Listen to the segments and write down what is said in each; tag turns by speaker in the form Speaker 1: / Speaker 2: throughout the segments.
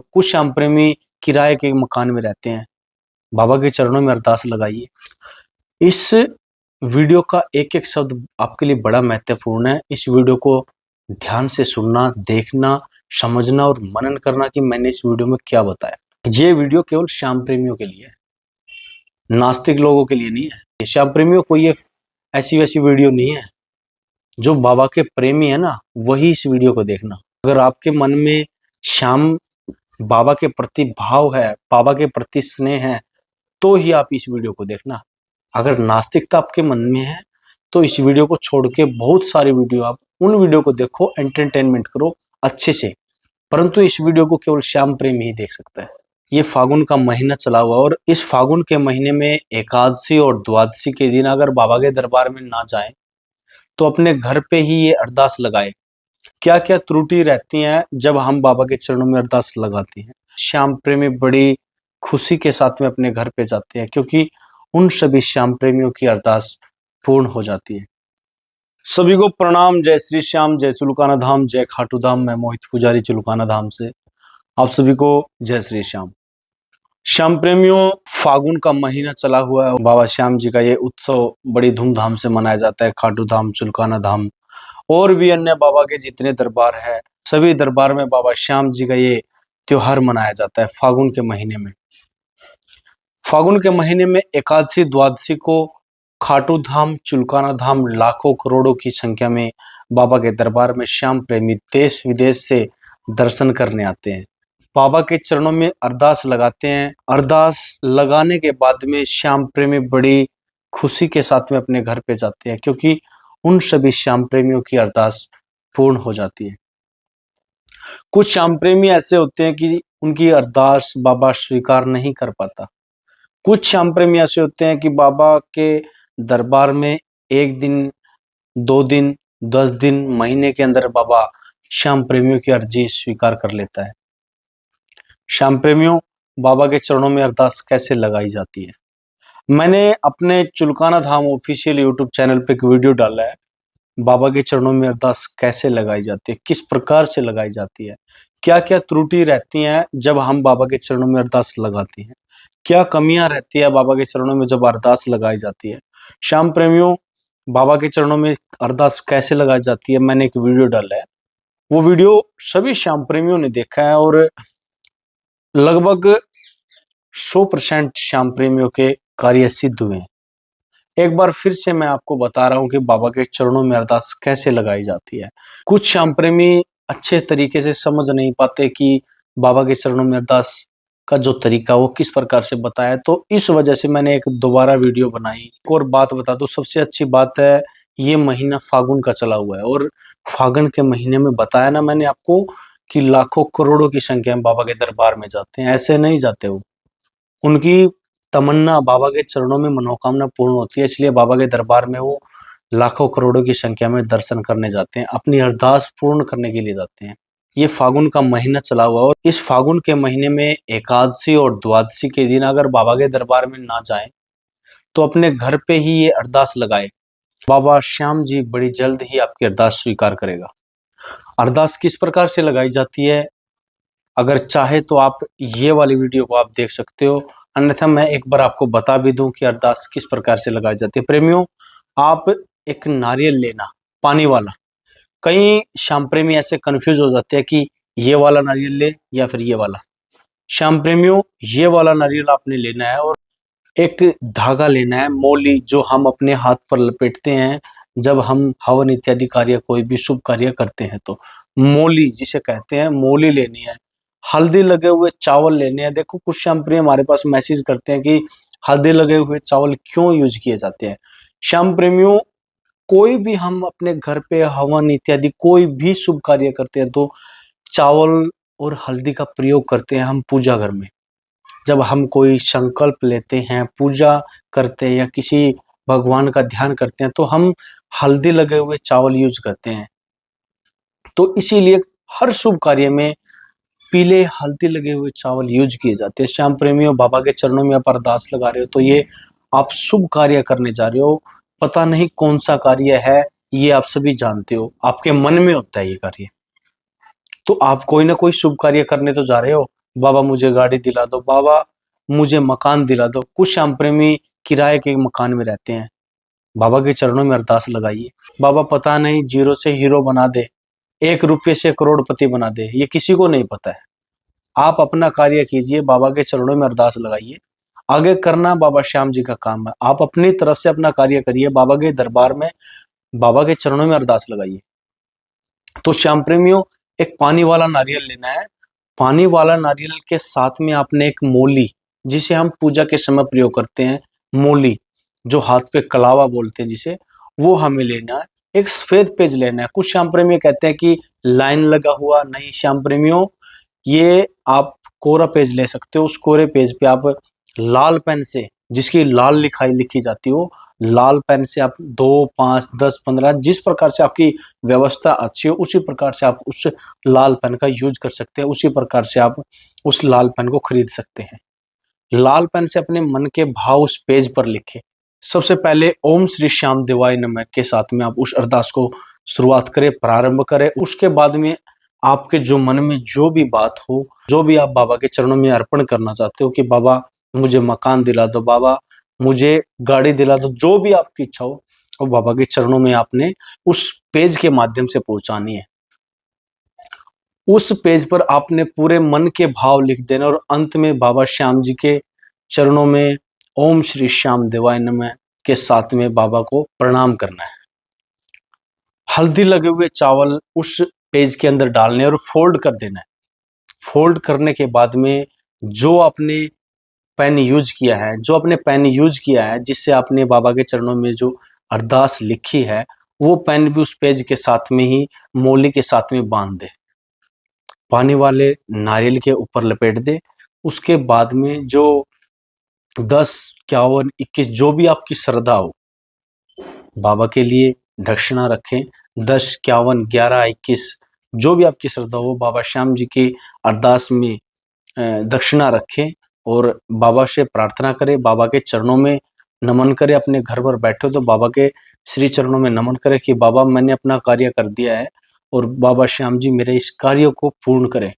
Speaker 1: कुछ श्याम प्रेमी किराए के मकान में रहते हैं। बाबा के चरणों में अरदास लगाइए। इस वीडियो का एक एक शब्द आपके लिए बड़ा महत्वपूर्ण है। इस वीडियो को ध्यान से सुनना, देखना, समझना और मनन करना कि मैंने इस वीडियो में क्या बताया। ये वीडियो केवल श्याम प्रेमियों के लिए है, नास्तिक लोगों के लिए नहीं है। ये श्याम प्रेमियों को ये ऐसी वैसी वीडियो नहीं है। जो बाबा के प्रेमी है ना, वही इस वीडियो को देखना। अगर आपके मन में श्याम बाबा के प्रति भाव है, बाबा के प्रति स्नेह है, तो ही आप इस वीडियो को देखना। अगर नास्तिकता आपके मन में है तो इस वीडियो को छोड़ के बहुत सारी वीडियो, आप उन वीडियो को देखो, एंटरटेनमेंट करो अच्छे से। परंतु इस वीडियो को केवल श्याम प्रेमी ही देख सकता है। ये फागुन का महीना चला हुआ और इस फागुन के महीने में एकादशी और द्वादशी के दिन अगर बाबा के दरबार में ना जाएं तो अपने घर पे ही ये अरदास लगाए। क्या क्या त्रुटि रहती हैं जब हम बाबा के चरणों में अरदास लगाते हैं। श्याम प्रेमी बड़ी खुशी के साथ में अपने घर पे जाते हैं, क्योंकि उन सभी श्याम प्रेमियों की अरदास पूर्ण हो जाती है। सभी को प्रणाम। जय श्री श्याम, जय चुलकाना धाम, जय खाटू धाम। मैं मोहित पुजारी चुलकाना धाम से आप सभी को जय श्री श्याम। श्याम प्रेमियों, फागुन का महीना चला हुआ है। बाबा श्याम जी का ये उत्सव बड़ी धूमधाम से मनाया जाता है। खाटू धाम, चुलकाना धाम और भी अन्य बाबा के जितने दरबार है, सभी दरबार में बाबा श्याम जी का ये त्योहार मनाया जाता है फागुन के महीने में। फागुन के महीने में एकादशी द्वादशी को खाटू धाम, चुलकाना धाम लाखों करोड़ों की संख्या में बाबा के दरबार में श्याम प्रेमी देश विदेश से दर्शन करने आते हैं। बाबा के चरणों में अरदास लगाते हैं। अरदास लगाने के बाद में श्याम प्रेमी बड़ी खुशी के साथ में अपने घर पे जाते हैं, क्योंकि उन सभी श्याम प्रेमियों की अरदास पूर्ण हो जाती है। कुछ श्याम प्रेमी ऐसे होते हैं कि उनकी अरदास बाबा स्वीकार नहीं कर पाता। कुछ श्याम प्रेमी ऐसे होते हैं कि बाबा के दरबार में 1 दिन, 2 दिन, 10 दिन, महीने के अंदर बाबा श्याम प्रेमियों की अर्जी स्वीकार कर लेता है। श्याम प्रेमियों, बाबा के चरणों में अरदास कैसे लगाई जाती है, मैंने अपने चुलकाना धाम ऑफिशियल यूट्यूब चैनल पे एक वीडियो डाला है। बाबा के चरणों में अरदास कैसे लगाई जाती है, किस प्रकार से लगाई जाती है, क्या क्या त्रुटि रहती हैं जब हम बाबा के चरणों में अरदास लगाते हैं, क्या कमियां रहती है बाबा के चरणों में जब अरदास लगाई जाती है। श्याम प्रेमियों, बाबा के चरणों में अरदास कैसे लगाई जाती है, मैंने एक वीडियो डाला है। वो वीडियो सभी श्याम प्रेमियों ने देखा है और लगभग 100% श्याम प्रेमियों के कार्य सिद्ध हुए हैं। एक बार फिर से मैं आपको बता रहा हूं कि बाबा के चरणों में अरदास कैसे लगाई जाती है। कुछ श्याम प्रेमी अच्छे तरीके से समझ नहीं पाते कि बाबा के चरणों में अरदास का जो तरीका वो किस प्रकार से बताया, तो इस वजह से मैंने एक दोबारा वीडियो बनाई। एक और बात बता दो, सबसे अच्छी बात है ये महीना फागुन का चला हुआ है और फागुन के महीने में बताया ना मैंने आपको कि लाखों करोड़ों की संख्या में बाबा के दरबार में जाते हैं। ऐसे नहीं जाते वो, उनकी तमन्ना बाबा के चरणों में मनोकामना पूर्ण होती है, इसलिए बाबा के दरबार में वो लाखों करोड़ों की संख्या में दर्शन करने जाते हैं, अपनी अरदास पूर्ण करने के लिए जाते हैं। ये फागुन का महीना चला हुआ और इस फागुन के महीने में एकादशी और द्वादशी के दिन अगर बाबा के दरबार में ना जाएं तो अपने घर पे ही ये अरदास लगाए। बाबा श्याम जी बड़ी जल्द ही आपकी अरदास स्वीकार करेगा। अरदास किस प्रकार से लगाई जाती है, अगर चाहे तो आप ये वाली वीडियो को आप देख सकते हो, अन्यथा मैं एक बार आपको बता भी दूं कि अरदास किस प्रकार से लगाई जाती है। प्रेमियों, आप एक नारियल लेना, पानी वाला। कई श्याम प्रेमी ऐसे कंफ्यूज हो जाते हैं कि ये वाला नारियल ले या फिर ये वाला। श्याम प्रेमियों, ये वाला नारियल आपने लेना है और एक धागा लेना है, मौली, जो हम अपने हाथ पर लपेटते हैं जब हम हवन इत्यादि कार्य, कोई भी शुभ कार्य करते हैं तो मौली जिसे कहते हैं, मौली लेनी है। हल्दी लगे हुए चावल लेने हैं। देखो कुछ श्याम प्रेमी हमारे पास मैसेज करते हैं कि हल्दी लगे हुए चावल क्यों यूज किए जाते हैं। श्याम प्रेमियों, कोई भी हम अपने घर पे हवन इत्यादि कोई भी शुभ कार्य करते हैं तो चावल और हल्दी का प्रयोग करते हैं हम पूजा घर में। जब हम कोई संकल्प लेते हैं, पूजा करते हैं या किसी भगवान का ध्यान करते हैं तो हम हल्दी लगे हुए चावल यूज करते हैं। तो इसीलिए हर शुभ कार्य में पीले हल्दी लगे हुए चावल यूज किए जाते हैं। श्याम प्रेमियों, बाबा के चरणों में आप अरदास लगा रहे हो तो ये आप शुभ कार्य करने जा रहे हो। पता नहीं कौन सा कार्य है, ये आप सभी जानते हो, आपके मन में होता है ये कार्य, तो आप कोई ना कोई शुभ कार्य करने तो जा रहे हो। बाबा मुझे गाड़ी दिला दो, बाबा मुझे मकान दिला दो। कुछ श्याम प्रेमी किराए के मकान में रहते हैं, बाबा के चरणों में अरदास लगाइए। बाबा पता नहीं जीरो से हीरो बना दे, 1 रुपये से करोड़पति बना दे, ये किसी को नहीं पता है। आप अपना कार्य कीजिए, बाबा के चरणों में अरदास लगाइए। आगे करना बाबा श्याम जी का काम है। आप अपनी तरफ से अपना कार्य करिए, बाबा के दरबार में, बाबा के चरणों में अरदास लगाइए। तो श्याम प्रेमियों, एक पानी वाला नारियल लेना है। पानी वाला नारियल के साथ में आपने एक मोली, जिसे हम पूजा के समय प्रयोग करते हैं, मोली, जो हाथ पे कलावा बोलते हैं जिसे, वो हमें लेना है। एक सफेद पेज लेना है। कुछ श्याम प्रेमी कहते हैं कि लाइन लगा हुआ, नहीं श्याम प्रेमियों, ये आप कोरा पेज ले सकते हो। उस कोरे पेज पे आप लाल पेन से, जिसकी लाल लिखाई लिखी जाती हो, लाल पेन से आप 2, 5, 10, 15, जिस प्रकार से आपकी व्यवस्था अच्छी हो उसी प्रकार से आप उस लाल पेन का यूज कर सकते हैं। उसी प्रकार से आप उस लाल पेन को खरीद सकते हैं। लाल पेन से अपने मन के भाव उस पेज पर लिखें। सबसे पहले ओम श्री श्याम देवाय नमः के साथ में आप उस अरदास को शुरुआत करें, प्रारंभ करें। उसके बाद में आपके जो मन में जो भी बात हो, जो भी आप बाबा के चरणों में अर्पण करना चाहते हो कि बाबा मुझे मकान दिला दो, बाबा मुझे गाड़ी दिला दो, जो भी आपकी इच्छा हो, वो बाबा के चरणों में आपने उस पेज के माध्यम से पहुंचानी है। उस पेज पर आपने पूरे मन के भाव लिख देना और अंत में बाबा श्याम जी के चरणों में ओम श्री श्याम देवाय नमः के साथ में बाबा को प्रणाम करना है। हल्दी लगे हुए चावल उस पेज के अंदर डालने और फोल्ड कर देना है। फोल्ड करने के बाद में जो आपने पेन यूज किया है, जिससे आपने बाबा के चरणों में जो अरदास लिखी है, वो पेन भी उस पेज के साथ में ही मोली के साथ में बांध दे, पानी वाले नारियल के ऊपर लपेट दे। उसके बाद में जो 10, 51, 21 जो भी आपकी श्रद्धा हो, बाबा के लिए दक्षिणा रखें। 10, 51, 11, 21 जो भी आपकी श्रद्धा हो, बाबा श्याम जी की अरदास में दक्षिणा रखें और बाबा से प्रार्थना करें, बाबा के चरणों में नमन करें। अपने घर पर बैठे हो तो बाबा के श्री चरणों में नमन करें कि बाबा मैंने अपना कार्य कर दिया है और बाबा श्याम जी मेरे इस कार्य को पूर्ण करें।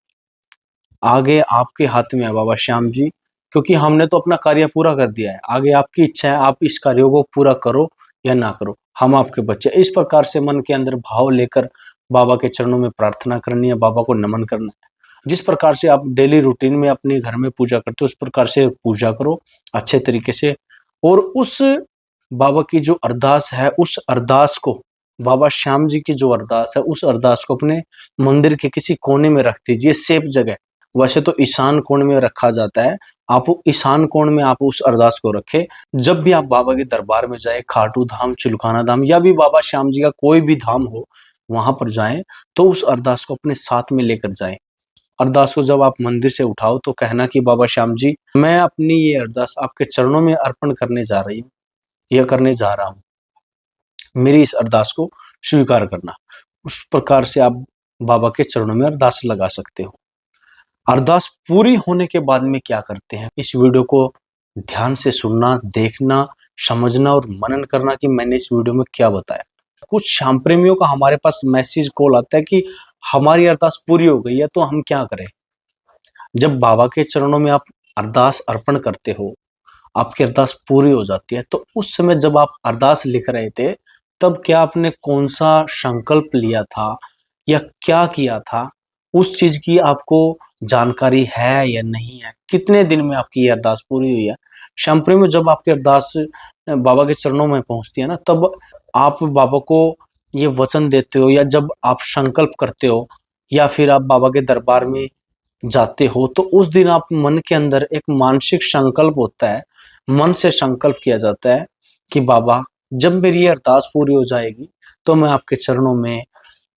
Speaker 1: आगे आपके हाथ में है बाबा श्याम जी, क्योंकि हमने तो अपना कार्य पूरा कर दिया है। आगे आपकी इच्छा है, आप इस कार्य को पूरा करो या ना करो, हम आपके बच्चे। इस प्रकार से मन के अंदर भाव लेकर बाबा के चरणों में प्रार्थना करनी है, बाबा को नमन करना है। जिस प्रकार से आप डेली रूटीन में अपने घर में पूजा करते हो, उस प्रकार से पूजा करो अच्छे तरीके से। और उस बाबा की जो अरदास है, उस अरदास को, बाबा श्याम जी की जो अरदास है, उस अरदास को अपने मंदिर के किसी कोने में रख दीजिए, सेफ जगह। वैसे तो ईशान कोण में रखा जाता है, आप ईशान कोण में आप उस अरदास को रखें। जब भी आप बाबा के दरबार में जाए, खाटू धाम, चिलखाना धाम या भी बाबा श्याम जी का कोई भी धाम हो, वहां पर जाएं तो उस अरदास को अपने साथ में लेकर जाएं। अरदास को जब आप मंदिर से उठाओ तो कहना कि बाबा श्याम जी, मैं अपनी ये अरदास आपके चरणों में अर्पण करने जा रही हूँ या करने जा रहा हूँ, मेरी इस अरदास को स्वीकार करना। उस प्रकार से आप बाबा के चरणों में अरदास लगा सकते हो। अरदास पूरी होने के बाद में क्या करते हैं, इस वीडियो को ध्यान से सुनना, देखना, समझना और मनन करना कि मैंने इस वीडियो में क्या बताया। कुछ श्याम प्रेमियों का हमारे पास मैसेज कॉल आता है कि हमारी अरदास पूरी हो गई है, तो हम क्या करें। जब बाबा के चरणों में आप अरदास अर्पण करते हो, आपकी अरदास पूरी हो जाती है, तो उस समय जब आप अरदास लिख रहे थे, तब क्या आपने कौन सा संकल्प लिया था या क्या किया था, उस चीज की आपको जानकारी है या नहीं है। कितने दिन में आपकी ये अरदास पूरी हुई है। श्याम प्रेमी, जब आपकी अरदास बाबा के चरणों में पहुंचती है ना, तब आप बाबा को ये वचन देते हो या जब आप संकल्प करते हो या फिर आप बाबा के दरबार में जाते हो, तो उस दिन आप मन के अंदर एक मानसिक संकल्प होता है, मन से संकल्प किया जाता है कि बाबा जब मेरी ये अरदास पूरी हो जाएगी तो मैं आपके चरणों में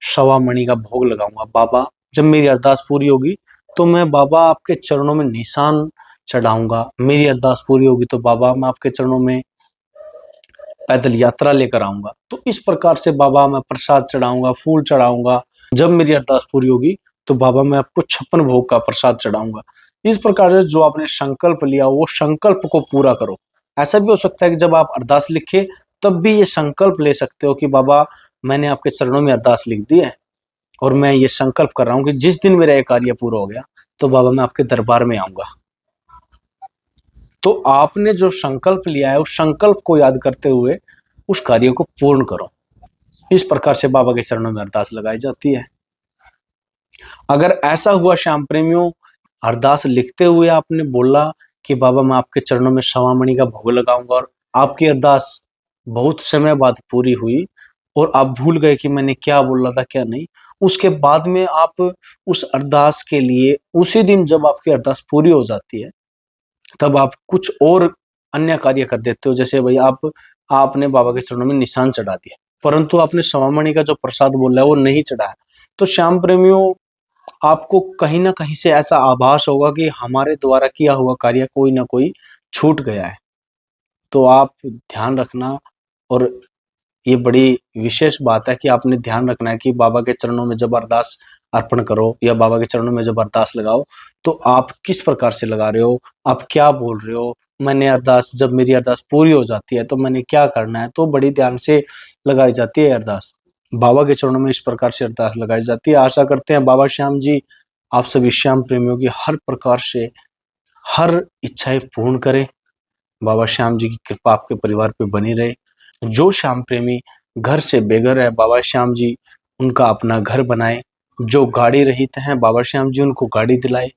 Speaker 1: सवा मणि का भोग लगाऊंगा। बाबा जब मेरी अरदास पूरी होगी तो मैं बाबा आपके चरणों में निशान चढ़ाऊंगा। मेरी अरदास पूरी होगी तो बाबा मैं आपके चरणों में पैदल यात्रा लेकर आऊंगा। तो इस प्रकार से बाबा मैं प्रसाद चढ़ाऊंगा, फूल चढ़ाऊंगा। जब मेरी अरदास पूरी होगी तो बाबा मैं आपको 56 भोग का प्रसाद चढ़ाऊंगा। इस प्रकार से जो आपने संकल्प लिया वो संकल्प को पूरा करो। ऐसा भी हो सकता है कि जब आप अरदास लिखे तब भी ये संकल्प ले सकते हो कि बाबा मैंने आपके चरणों में अरदास लिख दी है और मैं ये संकल्प कर रहा हूँ कि जिस दिन मेरा ये कार्य पूरा हो गया, तो बाबा मैं आपके दरबार में आऊंगा। तो आपने जो संकल्प लिया है उस संकल्प को याद करते हुए उस कार्य को पूर्ण करो। इस प्रकार से बाबा के चरणों में अरदास लगाई जाती है। अगर ऐसा हुआ श्याम प्रेमियों, अरदास लिखते हुए आपने बोला कि बाबा मैं आपके चरणों में सवामणि का भोग लगाऊंगा, और आपकी अरदास बहुत समय बाद पूरी हुई और आप भूल गए कि मैंने क्या बोला था क्या नहीं, उसके बाद में आप उस अरदास के लिए उसी दिन जब आपकी अरदास पूरी हो जाती है तब आप कुछ और अन्य कार्य कर देते हो। जैसे भाई आपने बाबा के चरणों में निशान चढ़ा दिया, परंतु आपने सवामणि का जो प्रसाद बोला है वो नहीं चढ़ाया। तो श्याम प्रेमियों, आपको कहीं ना कहीं से ऐसा आभास होगा कि हमारे द्वारा किया हुआ कार्य कोई ना कोई छूट गया है। तो आप ध्यान रखना, और ये बड़ी विशेष बात है कि आपने ध्यान रखना है कि बाबा के चरणों में जब अरदास अर्पण करो या बाबा के चरणों में जब अरदास लगाओ तो आप किस प्रकार से लगा रहे हो, आप क्या बोल रहे हो। मैंने अरदास, जब मेरी अरदास पूरी हो जाती है तो मैंने क्या करना है, तो बड़ी ध्यान से लगाई जाती है अरदास। बाबा के चरणों में इस प्रकार से अरदास लगाई जाती है। आशा करते हैं बाबा श्याम जी आप सभी श्याम प्रेमियों की हर प्रकार से हर इच्छाएं पूर्ण करें। बाबा श्याम जी की कृपा आपके परिवार पे बनी रहे। जो श्याम प्रेमी घर से बेघर है, बाबा श्याम जी उनका अपना घर बनाए। जो गाड़ी रहित हैं, बाबा श्याम जी उनको गाड़ी दिलाए।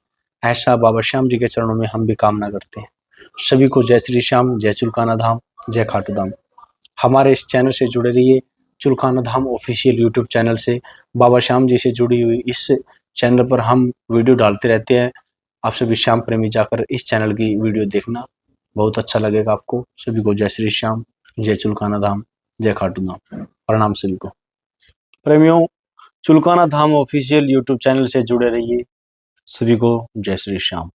Speaker 1: ऐसा बाबा श्याम जी के चरणों में हम भी कामना करते हैं। सभी को जय श्री श्याम, जय चुलकाना धाम, जय खाटू धाम। हमारे इस चैनल से जुड़े रहिए। चुलकाना धाम ऑफिशियल यूट्यूब चैनल से बाबा श्याम जी से जुड़ी हुई इस चैनल पर हम वीडियो डालते रहते हैं। आप सभी श्याम प्रेमी जाकर इस चैनल की वीडियो देखना, बहुत अच्छा लगेगा आपको। सभी को जय श्री श्याम, जय चुलकाना धाम, जय खाटू धाम। प्रणाम सभी को। प्रेमियों, चुलकाना धाम ऑफिशियल यूट्यूब चैनल से जुड़े रहिए। सभी को जय श्री श्याम।